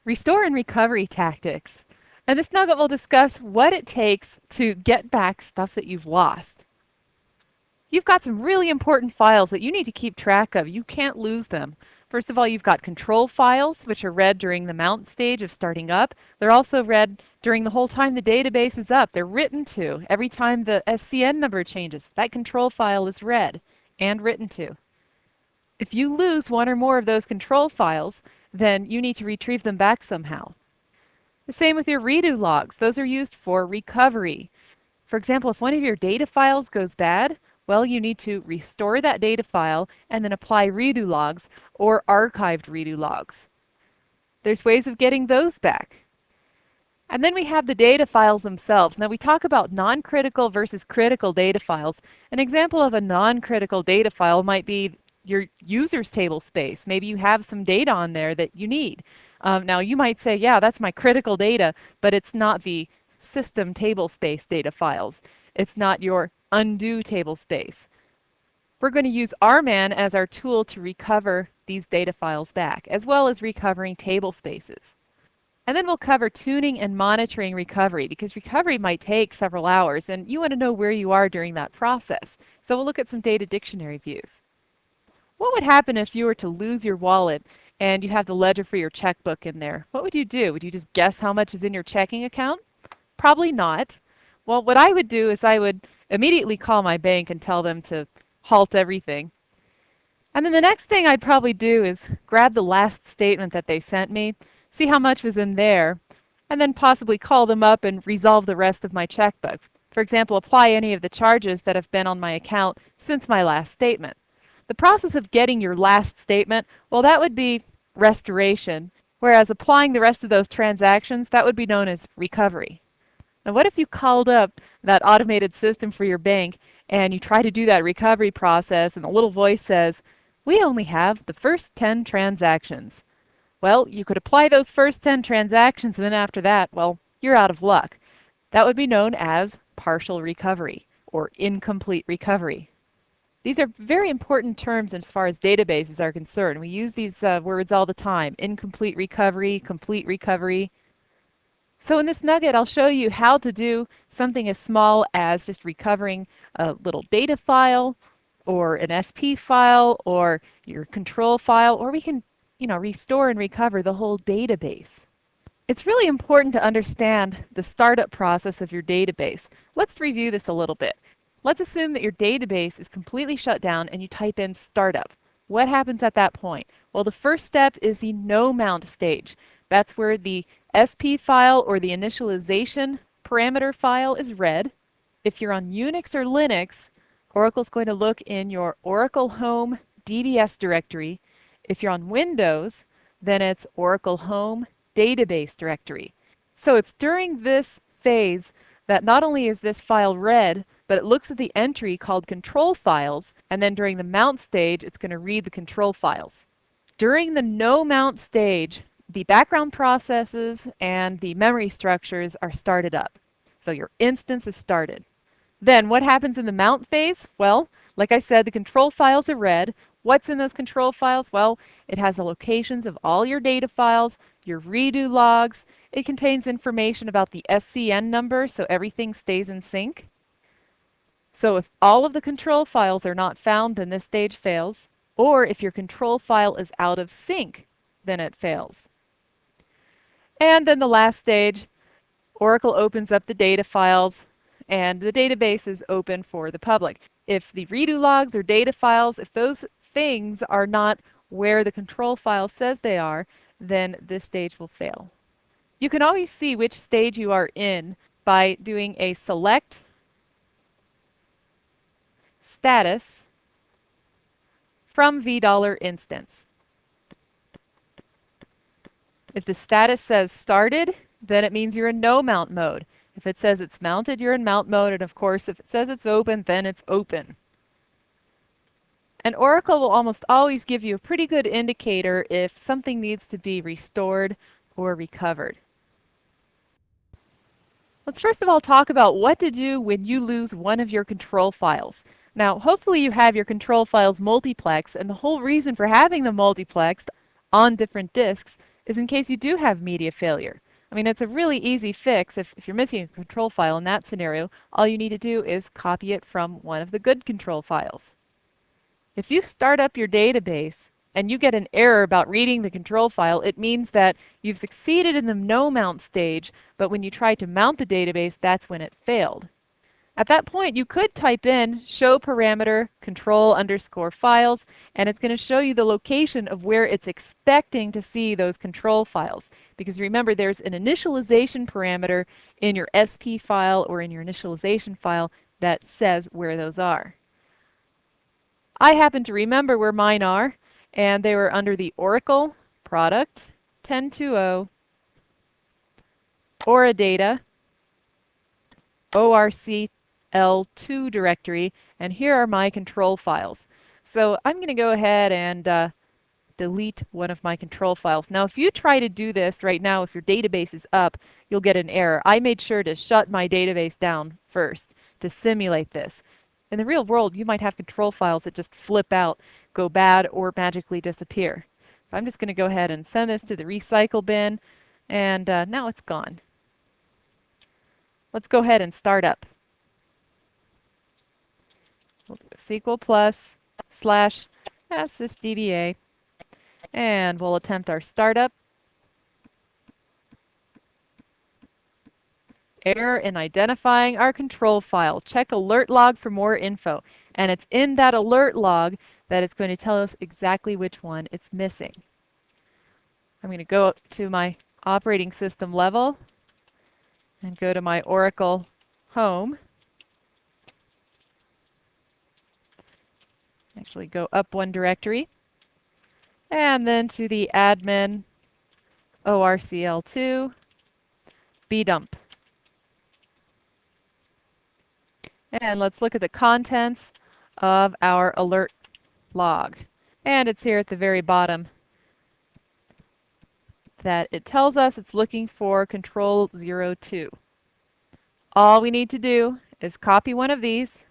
Restore and recovery tactics. And this nugget will discuss what it takes to get back stuff that you've lost. You've got some really important files that you need to keep track of. You can't lose them. First of all, you've got control files, which are read during the mount stage of starting up. They're also read during the whole time the database is up. They're written to. Every time the SCN number changes, that control file is read and written to. If you lose one or more of those control files, then you need to retrieve them back somehow. The same with your redo logs. Those are used for recovery. For example, if one of your data files goes bad, well, you need to restore that data file and then apply redo logs or archived redo logs. There's ways of getting those back. And then we have the data files themselves. Now we talk about non-critical versus critical data files. An example of a non-critical data file might be your users table space. Maybe you have some data on there that you need. Now you might say, yeah, that's my critical data, but it's not the system table space data files. It's not your undo table space. We're going to use RMAN as our tool to recover these data files back, as well as recovering table spaces. And then we'll cover tuning and monitoring recovery, because recovery might take several hours, and you want to know where you are during that process. So we'll look at some data dictionary views. What would happen if you were to lose your wallet and you have the ledger for your checkbook in there? What would you do? Would you just guess how much is in your checking account? Probably not. Well, what I would do is I would immediately call my bank and tell them to halt everything. And then the next thing I'd probably do is grab the last statement that they sent me, see how much was in there, and then possibly call them up and resolve the rest of my checkbook. For example, apply any of the charges that have been on my account since my last statement. The process of getting your last statement, well, that would be restoration, whereas applying the rest of those transactions, that would be known as recovery. Now, what if you called up that automated system for your bank and you try to do that recovery process and the little voice says, "We only have the first 10 transactions." Well, you could apply those first 10 transactions and then after that, well, you're out of luck. That would be known as partial recovery or incomplete recovery. These are very important terms as far as databases are concerned. We use these words all the time: incomplete recovery, complete recovery. So in this nugget, I'll show you how to do something as small as just recovering a little data file or an SP file or your control file, or we can, restore and recover the whole database. It's really important to understand the startup process of your database. Let's review this a little bit. Let's assume that your database is completely shut down and you type in startup. What happens at that point? Well, the first step is the no mount stage. That's where the SP file or the initialization parameter file is read. If you're on Unix or Linux, Oracle's going to look in your Oracle Home DBS directory. If you're on Windows, then it's Oracle Home Database directory. So it's during this phase that not only is this file read, but it looks at the entry called control files, and then during the mount stage, it's going to read the control files. During the no mount stage, the background processes and the memory structures are started up. So your instance is started. Then what happens in the mount phase? Well, like I said, the control files are read. What's in those control files? Well, it has the locations of all your data files, your redo logs. It contains information about the SCN number, so everything stays in sync. So if all of the control files are not found, then this stage fails. Or if your control file is out of sync, then it fails. And then the last stage, Oracle opens up the data files and the database is open for the public. If the redo logs or data files, if those things are not where the control file says they are, then this stage will fail. You can always see which stage you are in by doing a select status from $v instance. If the status says started, then it means you're in no mount mode. If it says it's mounted, you're in mount mode, and of course if it says it's open, then it's open. And Oracle will almost always give you a pretty good indicator if something needs to be restored or recovered. Let's first of all talk about what to do when you lose one of your control files. Now, hopefully you have your control files multiplexed, and the whole reason for having them multiplexed on different disks is in case you do have media failure. I mean, it's a really easy fix. If you're missing a control file in that scenario, all you need to do is copy it from one of the good control files. If you start up your database and you get an error about reading the control file, it means that you've succeeded in the no mount stage, but when you try to mount the database, that's when it failed. At that point, you could type in show parameter control underscore files, and it's going to show you the location of where it's expecting to see those control files. Because remember, there's an initialization parameter in your SP file or in your initialization file that says where those are. I happen to remember where mine are, and they were under the Oracle product 10.2.0 Oradata ORCL2 directory, and here are my control files. So I'm going to go ahead and delete one of my control files. Now, if you try to do this right now, if your database is up, you'll get an error. I made sure to shut my database down first to simulate this. In the real world, you might have control files that just flip out, go bad, or magically disappear. So I'm just going to go ahead and send this to the recycle bin, and now it's gone. Let's go ahead and start up. We'll do SQL plus / sysdba, and we'll attempt our startup. Error in identifying our control file. Check alert log for more info. And it's in that alert log that it's going to tell us exactly which one it's missing. I'm going to go up to my operating system level and go to my Oracle home. Actually go up one directory. And then to the admin ORCL2 bdump. And let's look at the contents of our alert log. And it's here at the very bottom that it tells us it's looking for control 02. All we need to do is copy one of these,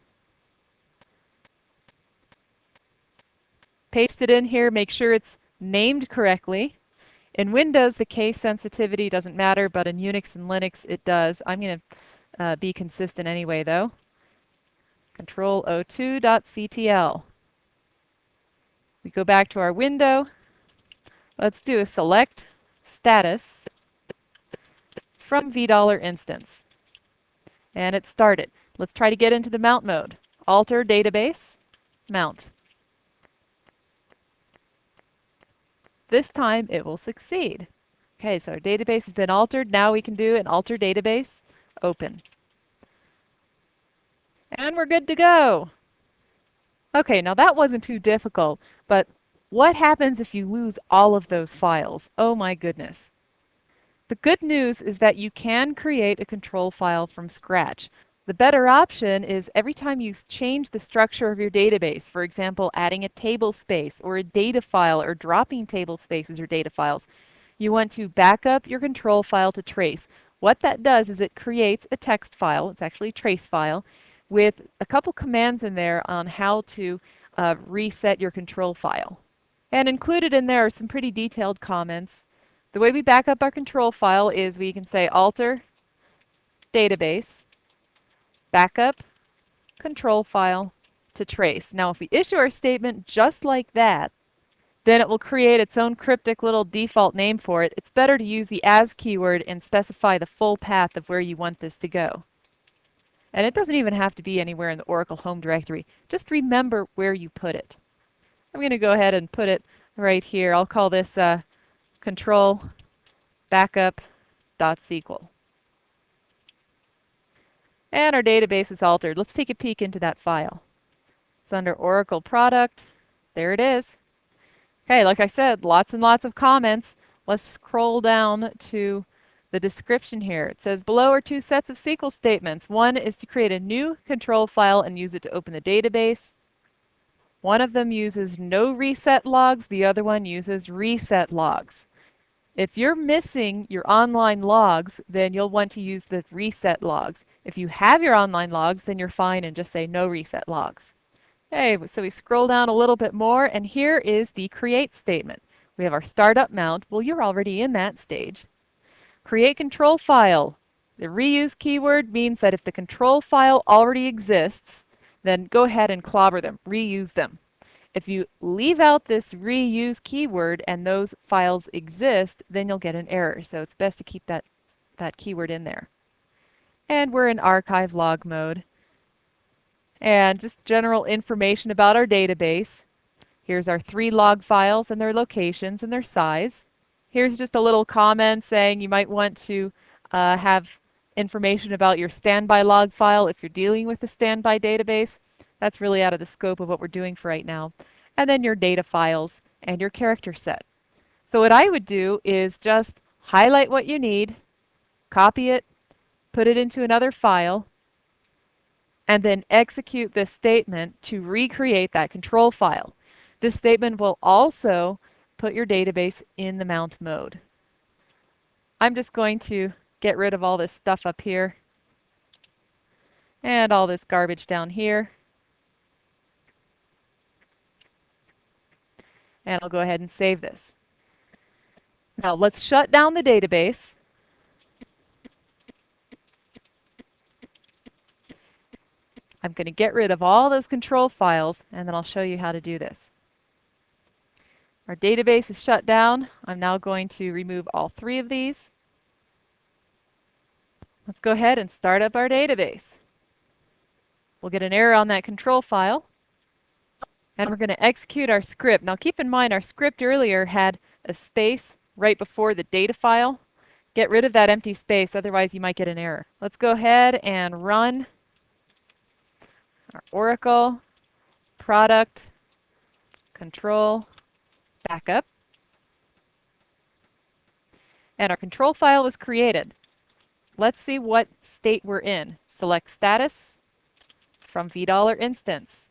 paste it in here, make sure it's named correctly. In Windows, the case sensitivity doesn't matter, but in Unix and Linux, it does. I'm going to be consistent anyway, though. Control 02.ctl. We go back to our window. Let's do a select status from $$ instance. And it started. Let's try to get into the mount mode. Alter database, mount. This time it will succeed. Okay, so our database has been altered. Now we can do an alter database, open. And we're good to go. Okay, now that wasn't too difficult, but what happens if you lose all of those files? Oh my goodness. The good news is that you can create a control file from scratch. The better option is every time you change the structure of your database, for example, adding a table space or a data file or dropping table spaces or data files, you want to back up your control file to trace. What that does is it creates a text file, it's actually a trace file, with a couple commands in there on how to reset your control file. And included in there are some pretty detailed comments. The way we back up our control file is we can say alter database, backup control file to trace. Now if we issue our statement just like that, then it will create its own cryptic little default name for it. It's better to use the as keyword and specify the full path of where you want this to go. And it doesn't even have to be anywhere in the Oracle home directory. Just remember where you put it. I'm going to go ahead and put it right here. I'll call this control backup.sql. And our database is altered. Let's take a peek into that file. It's under Oracle product. There it is. Okay, like I said, lots and lots of comments. Let's scroll down to the description here. It says below are two sets of SQL statements. One is to create a new control file and use it to open the database. One of them uses no reset logs, the other one uses reset logs. If you're missing your online logs, then you'll want to use the reset logs. If you have your online logs, then you're fine and just say no reset logs. Okay, so we scroll down a little bit more, and here is the create statement. We have our startup mount. Well, you're already in that stage. Create control file. The reuse keyword means that if the control file already exists, then go ahead and clobber them, reuse them. If you leave out this reuse keyword and those files exist, then you'll get an error. So it's best to keep that keyword in there. And we're in archive log mode. And just general information about our database. Here's our 3 log files and their locations and their size. Here's just a little comment saying you might want to have information about your standby log file if you're dealing with a standby database. That's really out of the scope of what we're doing for right now. And then your data files and your character set. So what I would do is just highlight what you need, copy it, put it into another file, and then execute this statement to recreate that control file. This statement will also put your database in the mount mode. I'm just going to get rid of all this stuff up here and all this garbage down here. And I'll go ahead and save this. Now let's shut down the database. I'm going to get rid of all those control files, and then I'll show you how to do this. Our database is shut down. I'm now going to remove all 3 of these. Let's go ahead and start up our database. We'll get an error on that control file, and we're going to execute our script. Now keep in mind our script earlier had a space right before the data file. Get rid of that empty space, otherwise you might get an error. Let's go ahead and run our Oracle product control backup. And our control file was created. Let's see what state we're in. Select status from $V instance.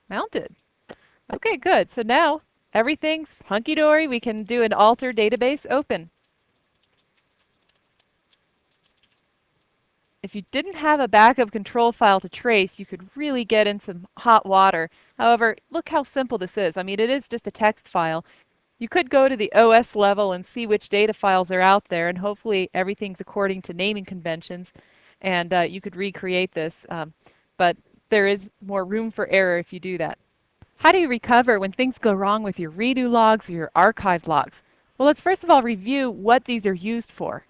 Mounted. Okay, good. So now everything's hunky-dory. We can do an alter database open. If you didn't have a backup control file to trace, you could really get in some hot water. However, look how simple this is. I mean, it is just a text file. You could go to the OS level and see which data files are out there, and hopefully everything's according to naming conventions, and you could recreate this. But there is more room for error if you do that. How do you recover when things go wrong with your redo logs or your archive logs? Well, let's first of all review what these are used for.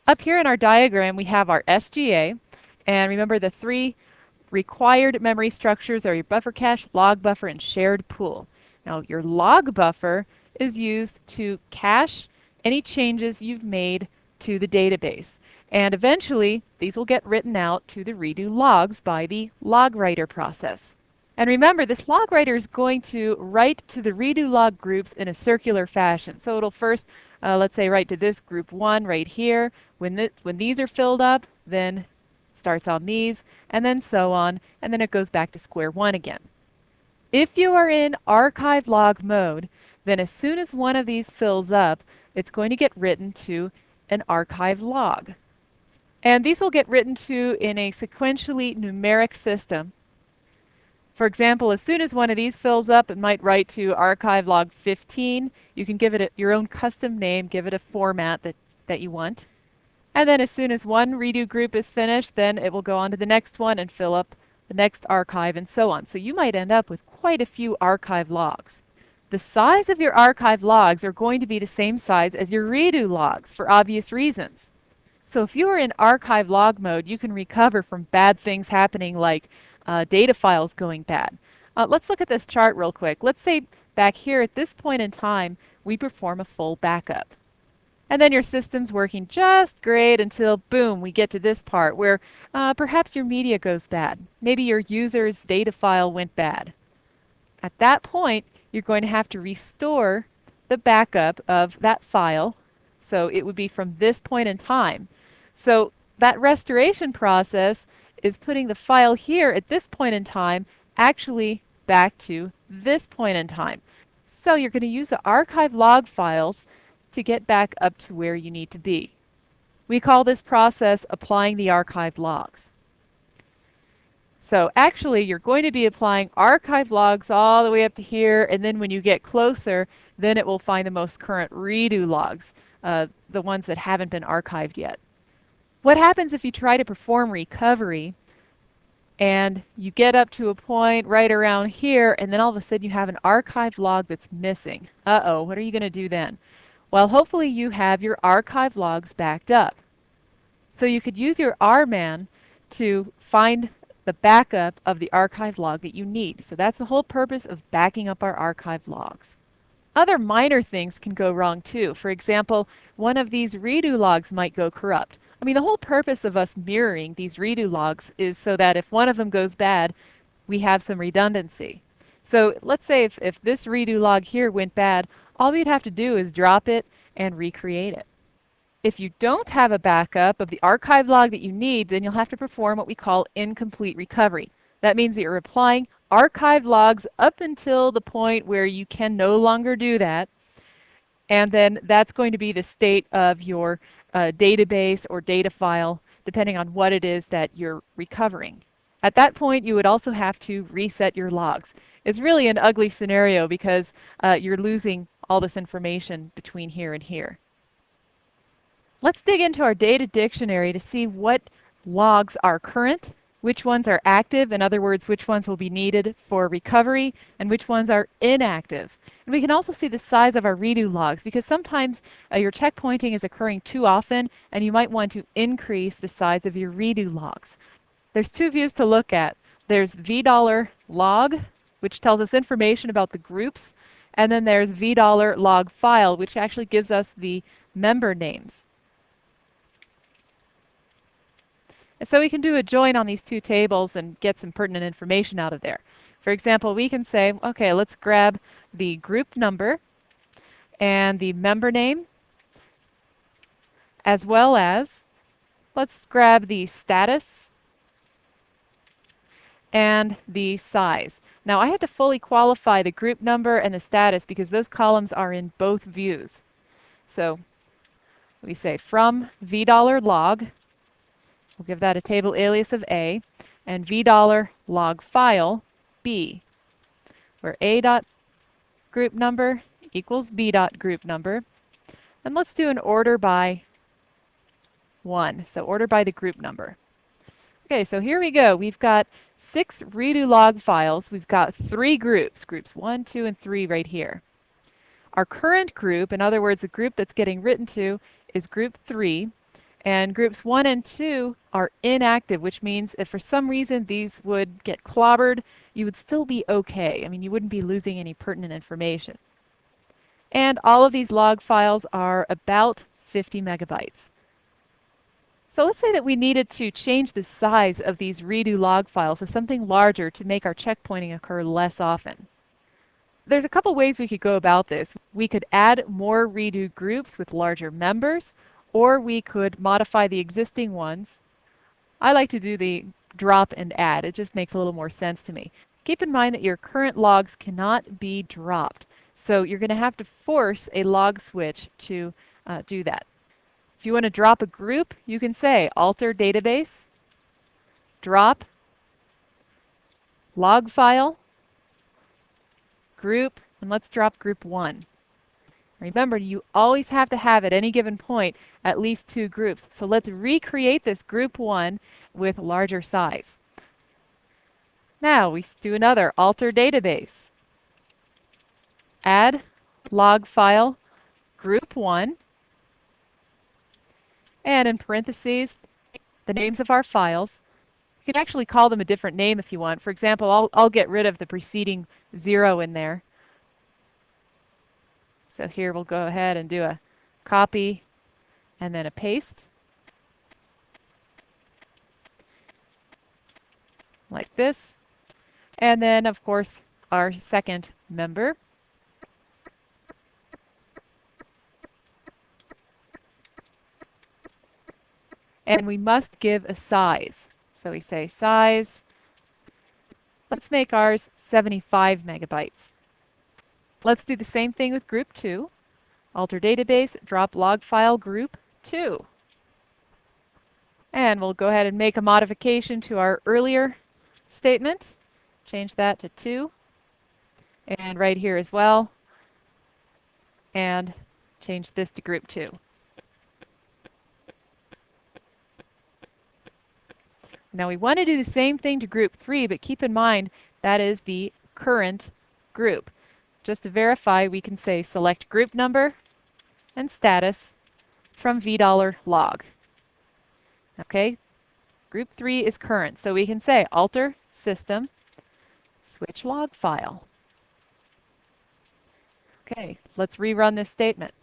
Up here in our diagram, we have our SGA, and remember the 3 required memory structures are your buffer cache, log buffer, and shared pool. Now, your log buffer is used to cache any changes you've made to the database. And eventually, these will get written out to the redo logs by the log writer process. And remember, this log writer is going to write to the redo log groups in a circular fashion. So it'll first, let's say, write to this group 1 right here. When these are filled up, then it starts on these, and then so on, and then it goes back to square 1 again. If you are in archive log mode, then as soon as one of these fills up, it's going to get written to an archive log. And these will get written to in a sequentially numeric system. For example, as soon as one of these fills up, it might write to archive log 15. You can give it your own custom name, give it a format that you want. And then as soon as one redo group is finished, then it will go on to the next one and fill up the next archive and so on. So you might end up with quite a few archive logs. The size of your archive logs are going to be the same size as your redo logs for obvious reasons. So if you are in archive log mode, you can recover from bad things happening like data files going bad. Let's look at this chart real quick. Let's say back here at this point in time, we perform a full backup. And then your system's working just great until, boom, we get to this part where perhaps your media goes bad. Maybe your user's data file went bad. At that point, you're going to have to restore the backup of that file. So it would be from this point in time. So that restoration process is putting the file here at this point in time actually back to this point in time. So you're going to use the archive log files to get back up to where you need to be. We call this process applying the archive logs. So actually, you're going to be applying archive logs all the way up to here, and then when you get closer, then it will find the most current redo logs, the ones that haven't been archived yet. What happens if you try to perform recovery and you get up to a point right around here, and then all of a sudden you have an archived log that's missing? Uh-oh, what are you going to do then? Well, hopefully you have your archive logs backed up. So you could use your RMAN to find the backup of the archive log that you need. So that's the whole purpose of backing up our archive logs. Other minor things can go wrong too. For example, one of these redo logs might go corrupt. I mean, the whole purpose of us mirroring these redo logs is so that if one of them goes bad, we have some redundancy. So let's say if this redo log here went bad, all we'd have to do is drop it and recreate it. If you don't have a backup of the archive log that you need, then you'll have to perform what we call incomplete recovery. That means that you're applying archive logs up until the point where you can no longer do that, and then that's going to be the state of your database or data file, depending on what it is that you're recovering. At that point, you would also have to reset your logs. It's really an ugly scenario because you're losing all this information between here and here. Let's dig into our data dictionary to see what logs are current, which ones are active, in other words, which ones will be needed for recovery, and which ones are inactive. And we can also see the size of our redo logs because sometimes your checkpointing is occurring too often and you might want to increase the size of your redo logs. There's two views to look at. There's $log, which tells us information about the groups, and then there's $log file, which actually gives us the member names. And so we can do a join on these two tables and get some pertinent information out of there. For example, we can say, okay, let's grab the group number and the member name, as well as let's grab the status and the size. Now I had to fully qualify the group number and the status because those columns are in both views. So we say from $log, we'll give that a table alias of A, and $log file B, where A dot group number equals B dot group number. And let's do an order by 1, so order by the group number. Okay, so here we go. We've got 6 redo log files. We've got 3 groups, groups 1, 2, and 3 right here. Our current group, in other words, the group that's getting written to, is group 3. And groups 1 and 2 are inactive, which means if for some reason these would get clobbered, you would still be okay. I mean, you wouldn't be losing any pertinent information. And all of these log files are about 50 megabytes. So let's say that we needed to change the size of these redo log files to something larger to make our checkpointing occur less often. There's a couple ways we could go about this. We could add more redo groups with larger members, or we could modify the existing ones. I like to do the drop and add. It just makes a little more sense to me. Keep in mind that your current logs cannot be dropped. So you're going to have to force a log switch to do that. If you want to drop a group, you can say alter database, drop, log file, group, and let's drop group 1. Remember, you always have to have at any given point at least 2 groups. So let's recreate this group 1 with larger size. Now we do another alter database. Add log file group 1. And in parentheses, the names of our files. You can actually call them a different name if you want. For example, I'll get rid of the preceding 0 in there. So here we'll go ahead and do a copy and then a paste. Like this. And then, of course, our second member. And we must give a size. So we say size. Let's make ours 75 megabytes. Let's do the same thing with group 2. Alter database, drop log file group 2. And we'll go ahead and make a modification to our earlier statement, change that to 2, and right here as well, and change this to group 2. Now we want to do the same thing to group 3, but keep in mind that is the current group. Just to verify, we can say select group number and status from $log. Okay, group 3 is current, so we can say alter system switch log file. Okay, let's rerun this statement.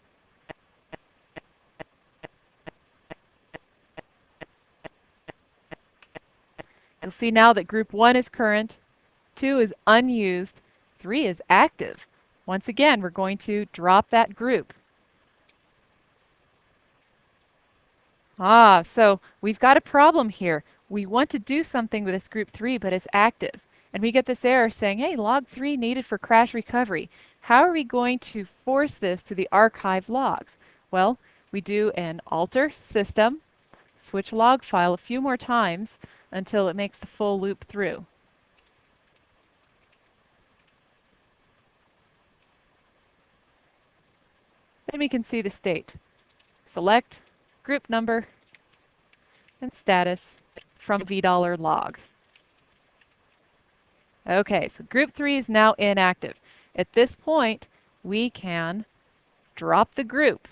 You'll see now that group 1 is current, 2 is unused, 3 is active. Once again, we're going to drop that group. So we've got a problem here. We want to do something with this group 3, but it's active. And we get this error saying, hey, log 3 needed for crash recovery. How are we going to force this to the archive logs? Well, we do an alter system, switch log file a few more times until it makes the full loop through. Then we can see the state. Select group number and status from $log. Okay, so group 3 is now inactive. At this point, we can drop the group.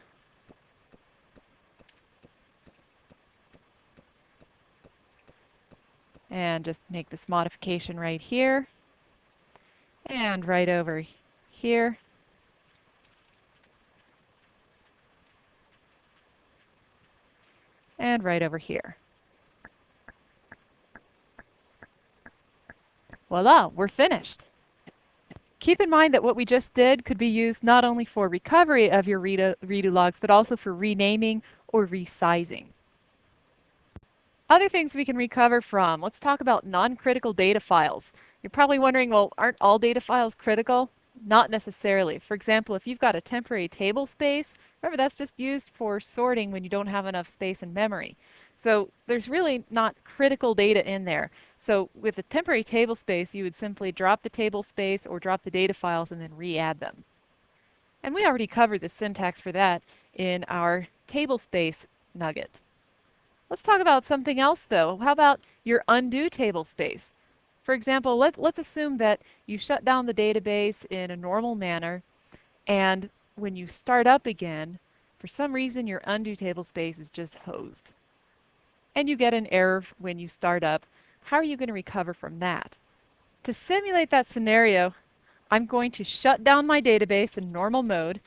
And just make this modification right here. And right over here. And right over here. Voila, we're finished. Keep in mind that what we just did could be used not only for recovery of your redo logs, but also for renaming or resizing. Other things we can recover from. Let's talk about non-critical data files. You're probably wondering, well, aren't all data files critical? Not necessarily. For example, if you've got a temporary table space, remember that's just used for sorting when you don't have enough space in memory. So there's really not critical data in there. So with a temporary table space, you would simply drop the table space or drop the data files and then re-add them. And we already covered the syntax for that in our table space nugget. Let's talk about something else though. How about your undo table space? For example, let's assume that you shut down the database in a normal manner, and when you start up again, for some reason your undo table space is just hosed. And you get an error when you start up. How are you going to recover from that? To simulate that scenario, I'm going to shut down my database in normal mode,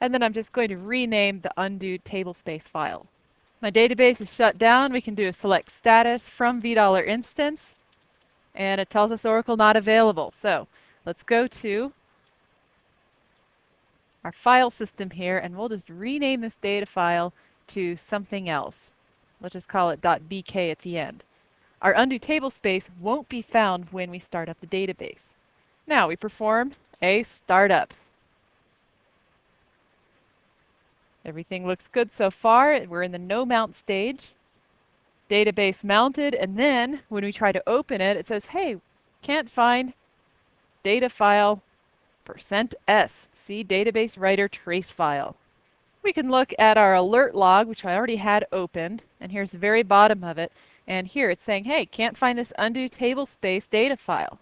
and then I'm just going to rename the undo table space file. My database is shut down. We can do a select status from $instance, and it tells us Oracle not available. So let's go to our file system here, and we'll just rename this data file to something else. Let's just call it .bk at the end. Our undo table space won't be found when we start up the database. Now we perform a startup. Everything looks good so far. We're in the no mount stage. Database mounted, and then when we try to open it, it says, hey, can't find data file %s. See database writer trace file. We can look at our alert log, which I already had opened, and here's the very bottom of it. And here it's saying, hey, can't find this undo table space data file.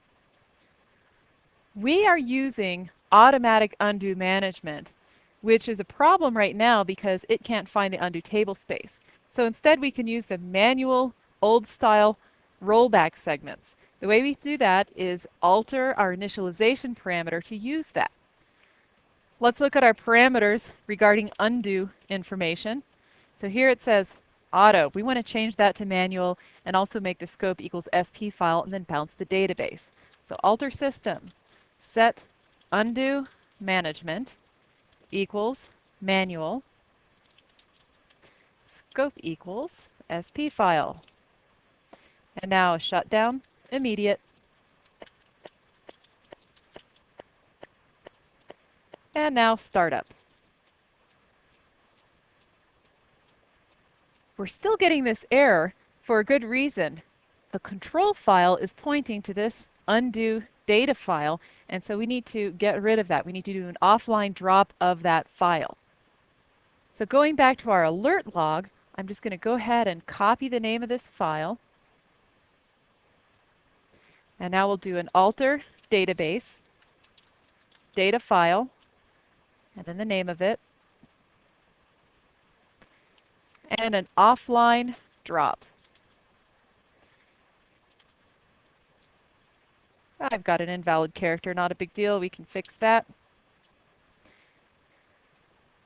We are using automatic undo management, which is a problem right now because it can't find the undo table space. So instead we can use the manual old style rollback segments. The way we do that is alter our initialization parameter to use that. Let's look at our parameters regarding undo information. So here it says auto. We want to change that to manual and also make the scope equals SP file and then bounce the database. So alter system set undo management equals manual scope equals SP file. And now shutdown immediate. And now startup. We're still getting this error for a good reason. the control file is pointing to this undo data file, and so we need to get rid of that. We need to do an offline drop of that file. So going back to our alert log, I'm just going to go ahead and copy the name of this file. And now we'll do an alter database, data file, and then the name of it, and an offline drop. I've got an invalid character, not a big deal, we can fix that.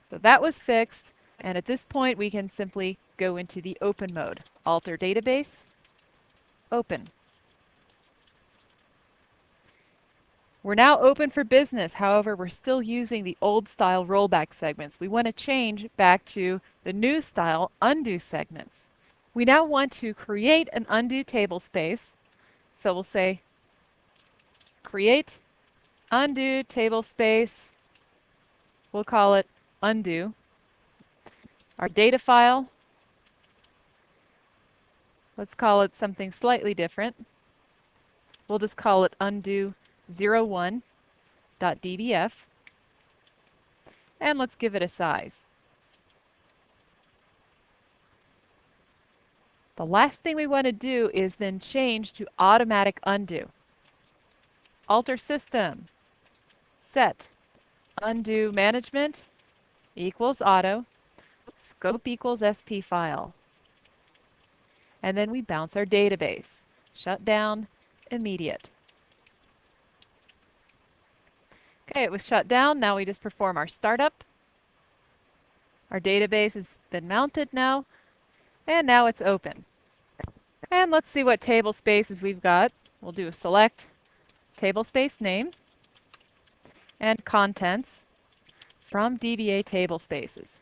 So that was fixed, and at this point we can simply go into the open mode. Alter database, open. We're now open for business, however we're still using the old style rollback segments. We want to change back to the new style undo segments. We now want to create an undo table space, so we'll say create undo table space, we'll call it undo. Our data file, let's call it something slightly different. We'll just call it undo01.dbf, and let's give it a size. The last thing we want to do is then change to automatic undo. Alter system, set undo management equals auto, scope equals SP file. And then we bounce our database. Shut down, immediate. Okay, it was shut down. Now we just perform our startup. Our database has been mounted now, and now it's open. And let's see what table spaces we've got. We'll do a select table space name and contents from DBA table spaces.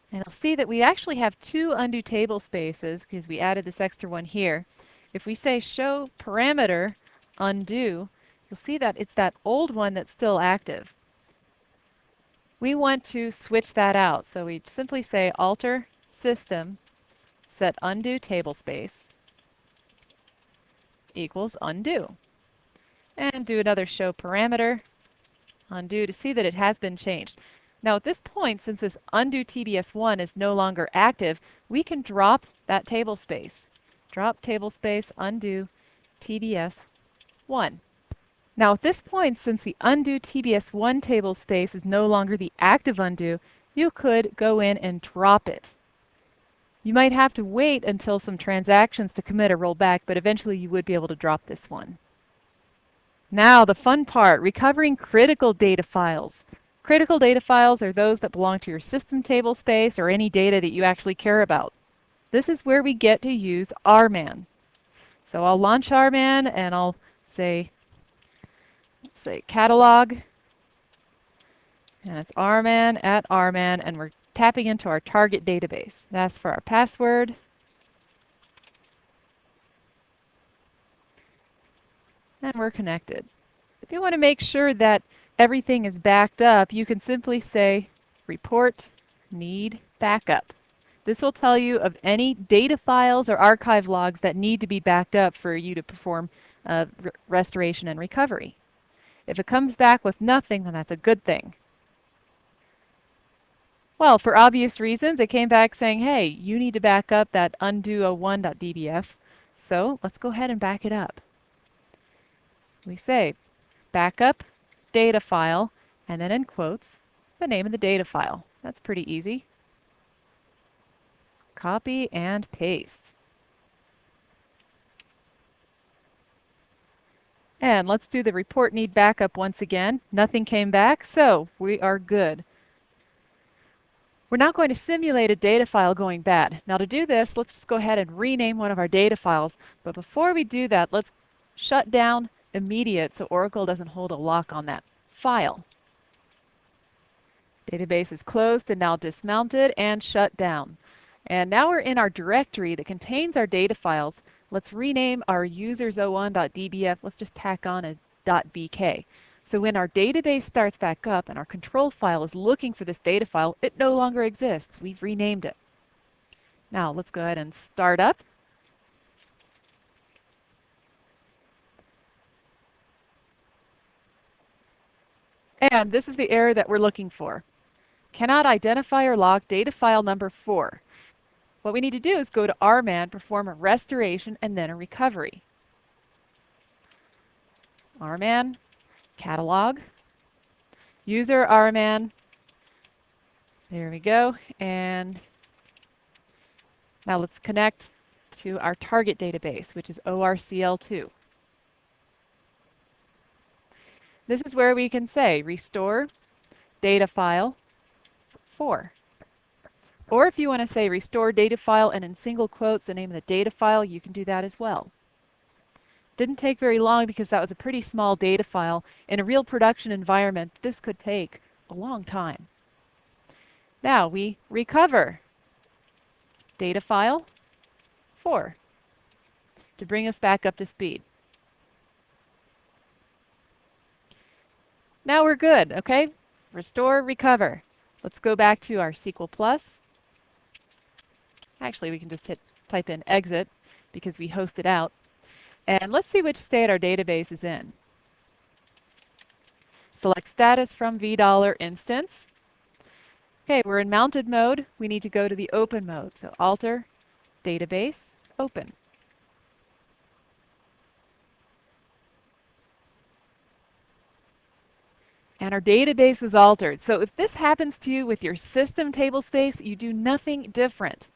And you'll see that we actually have two undo table spaces because we added this extra one here. If we say show parameter undo, you'll see that it's that old one that's still active. We want to switch that out, so we simply say alter system set undo table space equals undo. And do another show parameter undo to see that it has been changed. Now at this point, since this undo TBS1 is no longer active, we can drop that table space. Drop table space undo TBS1. Now at this point, since the undo TBS1 table space is no longer the active undo, you could go in and drop it. You might have to wait until some transactions to commit a rollback, but eventually you would be able to drop this one. Now the fun part, recovering critical data files. Critical data files are those that belong to your system table space or any data that you actually care about. This is where we get to use RMAN. So I'll launch RMAN and I'll say catalog, and it's RMAN at RMAN, and we're tapping into our target database. That's for our password. And we're connected. If you want to make sure that everything is backed up, you can simply say report need backup. This will tell you of any data files or archive logs that need to be backed up for you to perform restoration and recovery. If it comes back with nothing, then that's a good thing. Well, for obvious reasons, it came back saying, hey, you need to back up that undo01.dbf. So let's go ahead and back it up. We say backup data file, and then in quotes, the name of the data file. That's pretty easy. Copy and paste. And let's do the report need backup once again. Nothing came back, so we are good. We're now going to simulate a data file going bad. Now to do this, let's just go ahead and rename one of our data files. But before we do that, let's shut down immediate so Oracle doesn't hold a lock on that file. Database is closed and now dismounted and shut down. And now we're in our directory that contains our data files. Let's rename our users01.dbf. Let's just tack on a .bk. So when our database starts back up and our control file is looking for this data file, it no longer exists. We've renamed it. Now let's go ahead and start up. And this is the error that we're looking for. Cannot identify or lock data file number 4. What we need to do is go to RMAN, perform a restoration, and then a recovery. RMAN, catalog, user RMAN. There we go. And now let's connect to our target database, which is ORCL2. This is where we can say restore data file 4. Or if you want to say restore data file and in single quotes the name of the data file, you can do that as well. Didn't take very long because that was a pretty small data file. In a real production environment, this could take a long time. Now we recover data file 4 to bring us back up to speed. Now we're good, okay? Restore, recover. Let's go back to our SQL Plus. Actually, we can just type in exit because we host it out. And let's see which state our database is in. Select status from $, instance. Okay, we're in mounted mode. We need to go to the open mode. So alter, database, open. And our database was altered. So if this happens to you with your system table space, you do nothing different.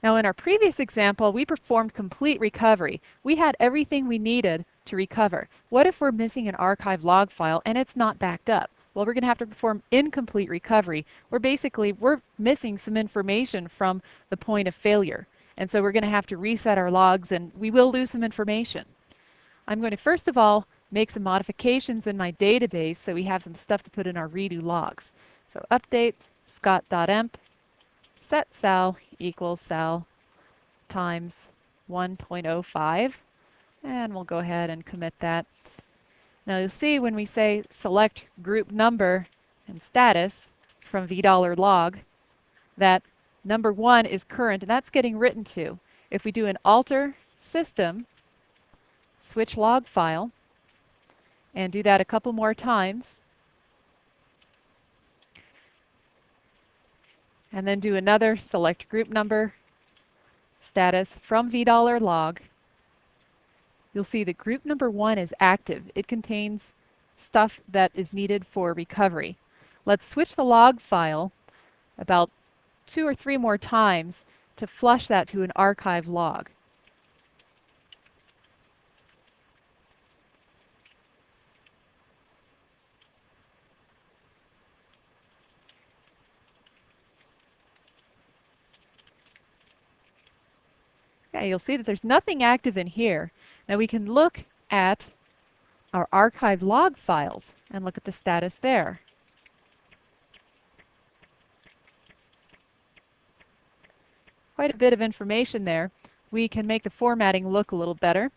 Now in our previous example, we performed complete recovery. We had everything we needed to recover. What if we're missing an archive log file and it's not backed up? Well, we're going to have to perform incomplete recovery, where basically we're missing some information from the point of failure. And so we're going to have to reset our logs and we will lose some information. I'm going to first of all make some modifications in my database so we have some stuff to put in our redo logs. So update scott.emp set sal equals sal times 1.05, and we'll go ahead and commit that. Now you'll see when we say select group number and status from $log that number 1 is current, and that's getting written to. If we do an alter system switch log file and do that a couple more times, and then do another select group number status from $log, you'll see that group number 1 is active. It contains stuff that is needed for recovery. Let's switch the log file about 2 or 3 more times to flush that to an archive log. Okay, you'll see that there's nothing active in here. Now we can look at our archive log files and look at the status there. Quite a bit of information there. We can make the formatting look a little better.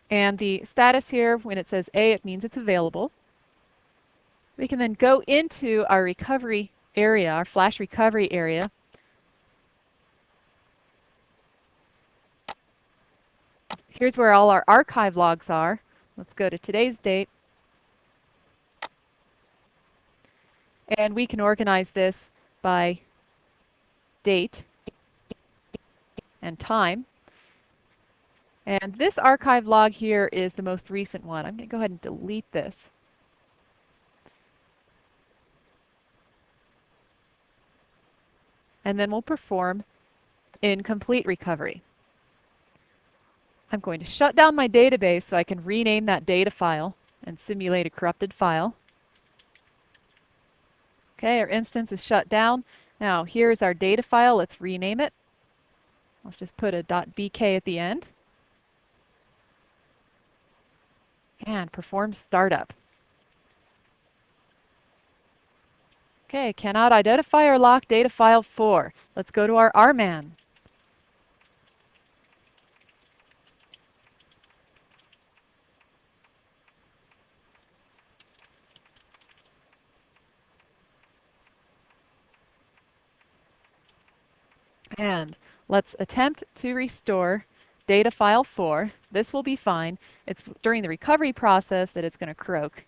And the status here, when it says A, it means it's available. We can then go into our recovery area, our flash recovery area. Here's where all our archive logs are. Let's go to today's date. And we can organize this by date and time. And this archive log here is the most recent one. I'm going to go ahead and delete this. And then we'll perform incomplete recovery. I'm going to shut down my database so I can rename that data file and simulate a corrupted file. Okay, our instance is shut down. Now here's our data file. Let's rename it. Let's just put a .bk at the end. And perform startup. Okay, cannot identify or lock data file 4. Let's go to our RMAN. And let's attempt to restore data file 4. This will be fine. It's during the recovery process that it's going to croak.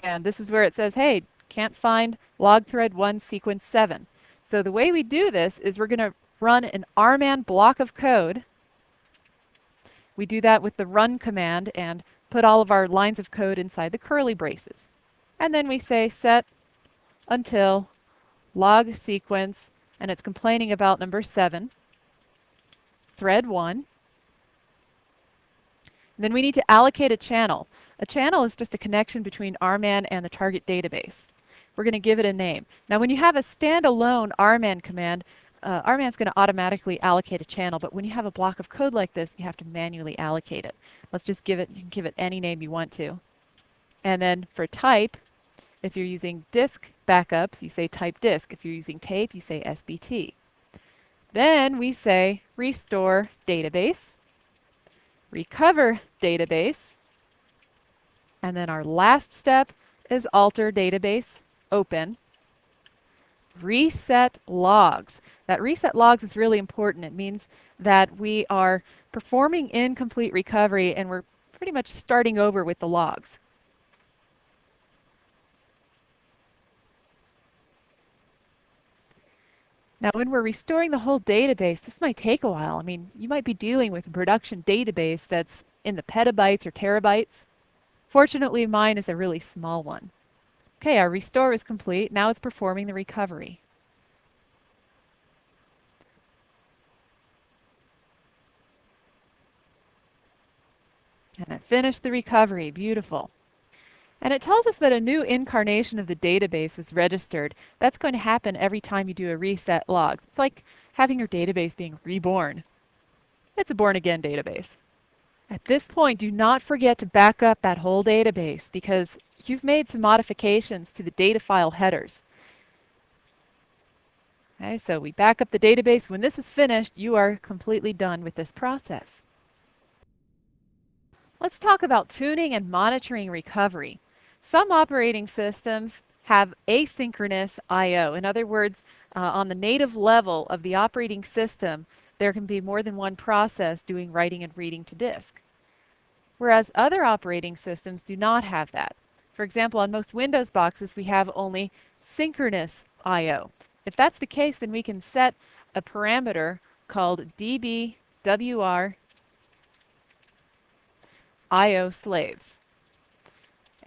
And this is where it says, hey, can't find log thread 1 sequence 7. So the way we do this is we're going to run an rman block of code. We do that with the run command and put all of our lines of code inside the curly braces. And then we say set until log sequence, and it's complaining about number 7, thread 1. And then we need to allocate a channel. A channel is just a connection between rman and the target database. We're going to give it a name. Now when you have a standalone rman command, rman's going to automatically allocate a channel, but when you have a block of code like this, you have to manually allocate it. Let's just give it, you can give it any name you want to. And then for type, if you're using disk backups, you say type disk. If you're using tape, you say SBT. Then we say restore database, recover database, and then our last step is alter database, open, reset logs. That reset logs is really important. It means that we are performing incomplete recovery and we're pretty much starting over with the logs. Now, when we're restoring the whole database, this might take a while. I mean, you might be dealing with a production database that's in the petabytes or terabytes. Fortunately, mine is a really small one. Okay, our restore is complete. Now it's performing the recovery. And it finished the recovery. Beautiful. And it tells us that a new incarnation of the database was registered. That's going to happen every time you do a reset logs. It's like having your database being reborn. It's a born-again database. At this point, do not forget to back up that whole database because you've made some modifications to the data file headers. Okay, so we back up the database. When this is finished, you are completely done with this process. Let's talk about tuning and monitoring recovery. Some operating systems have asynchronous I/O. In other words, on the native level of the operating system, there can be more than one process doing writing and reading to disk. Whereas other operating systems do not have that. For example, on most Windows boxes, we have only synchronous I/O. If that's the case, then we can set a parameter called dbwr IO slaves.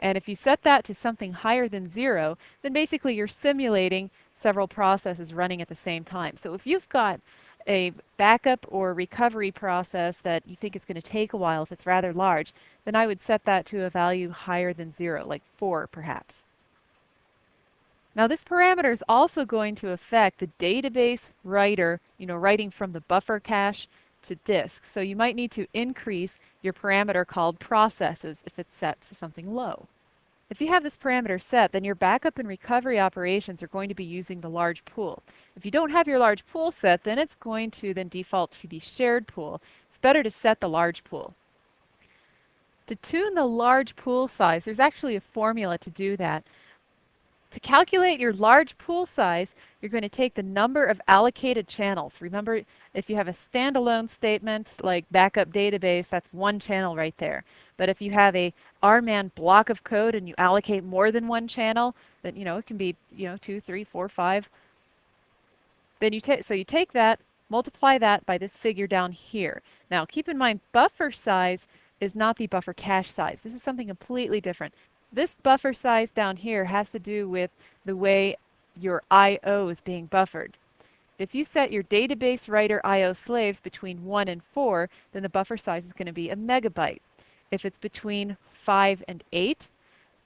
And if you set that to something higher than 0, then basically you're simulating several processes running at the same time. So if you've got a backup or recovery process that you think is going to take a while, if it's rather large, then I would set that to a value higher than 0, like 4 perhaps. Now this parameter is also going to affect the database writer, writing from the buffer cache to disk. So you might need to increase your parameter called processes if it's set to something low. If you have this parameter set, then your backup and recovery operations are going to be using the large pool. If you don't have your large pool set, then it's going to then default to the shared pool. It's better to set the large pool. To tune the large pool size, there's actually a formula to do that. To calculate your large pool size, you're going to take the number of allocated channels. Remember, if you have a standalone statement like backup database, that's one channel right there. But if you have a rman block of code and you allocate more than one channel, then it can be 2, 3, 4, 5. Then you take that, multiply that by this figure down here. Now keep in mind, buffer size is not the buffer cache size. This is something completely different. This buffer size down here has to do with the way your I/O is being buffered. If you set your database writer I/O slaves between 1 and 4, then the buffer size is going to be a megabyte. If it's between 5 and 8,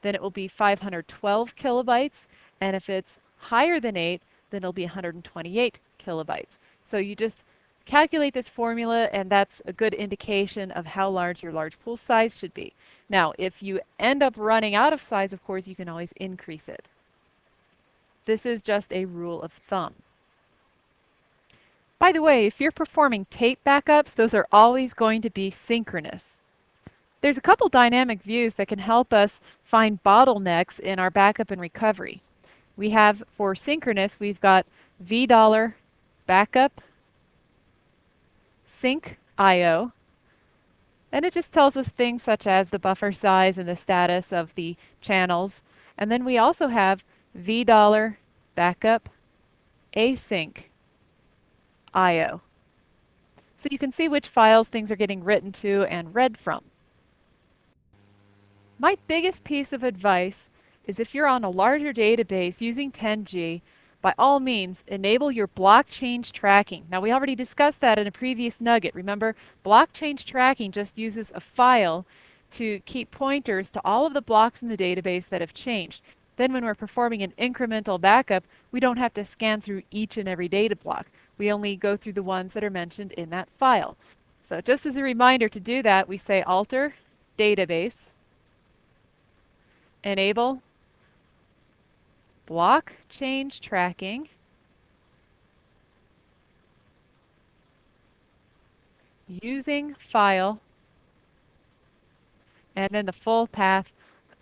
then it will be 512 kilobytes. And if it's higher than 8, then it'll be 128 kilobytes. So you just calculate this formula, and that's a good indication of how large your large pool size should be. Now, if you end up running out of size, of course, you can always increase it. This is just a rule of thumb. By the way, if you're performing tape backups, those are always going to be synchronous. There's a couple dynamic views that can help us find bottlenecks in our backup and recovery. We have, for synchronous, we've got $v backup sync IO, and it just tells us things such as the buffer size and the status of the channels. And then we also have $v backup async IO. So you can see which files things are getting written to and read from. My biggest piece of advice is if you're on a larger database using 10G, by all means, enable your block change tracking. Now, we already discussed that in a previous nugget. Remember, block change tracking just uses a file to keep pointers to all of the blocks in the database that have changed. Then when we're performing an incremental backup, we don't have to scan through each and every data block. We only go through the ones that are mentioned in that file. So just as a reminder to do that, we say alter database, enable block change tracking, using file, and then the full path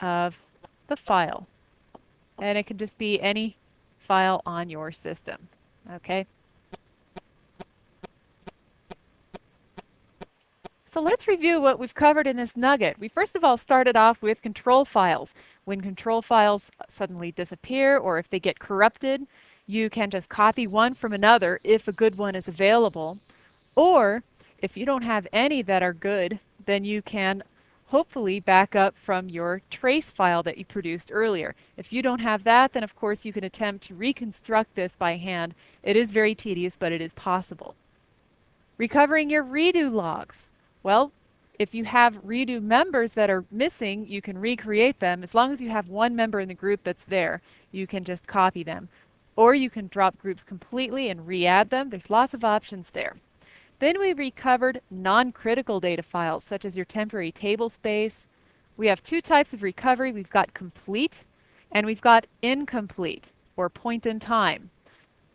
of the file. And it can just be any file on your system. Okay? So let's review what we've covered in this nugget. We first of all started off with control files. When control files suddenly disappear or if they get corrupted, you can just copy one from another if a good one is available. Or if you don't have any that are good, then you can hopefully back up from your trace file that you produced earlier. If you don't have that, then of course you can attempt to reconstruct this by hand. It is very tedious, but it is possible. Recovering your redo logs. Well, if you have redo members that are missing, you can recreate them. As long as you have one member in the group that's there, you can just copy them. Or you can drop groups completely and re-add them. There's lots of options there. Then we recovered non-critical data files, such as your temporary table space. We have two types of recovery. We've got complete and we've got incomplete, or point in time.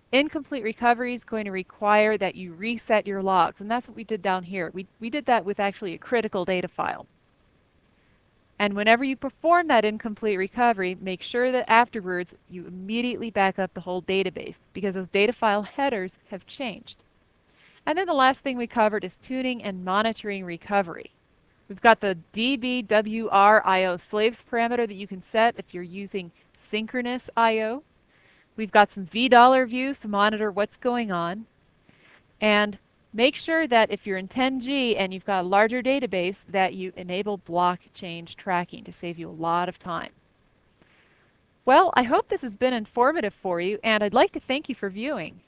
Incomplete recovery is going to require that you reset your logs, and that's what we did down here. We did that with actually a critical data file. And whenever you perform that incomplete recovery, make sure that afterwards you immediately back up the whole database, because those data file headers have changed. And then the last thing we covered is tuning and monitoring recovery. We've got the dbwr IO slaves parameter that you can set if you're using synchronous IO. We've got some $v views to monitor what's going on. And make sure that if you're in 10G and you've got a larger database, that you enable block change tracking to save you a lot of time. Well, I hope this has been informative for you, and I'd like to thank you for viewing.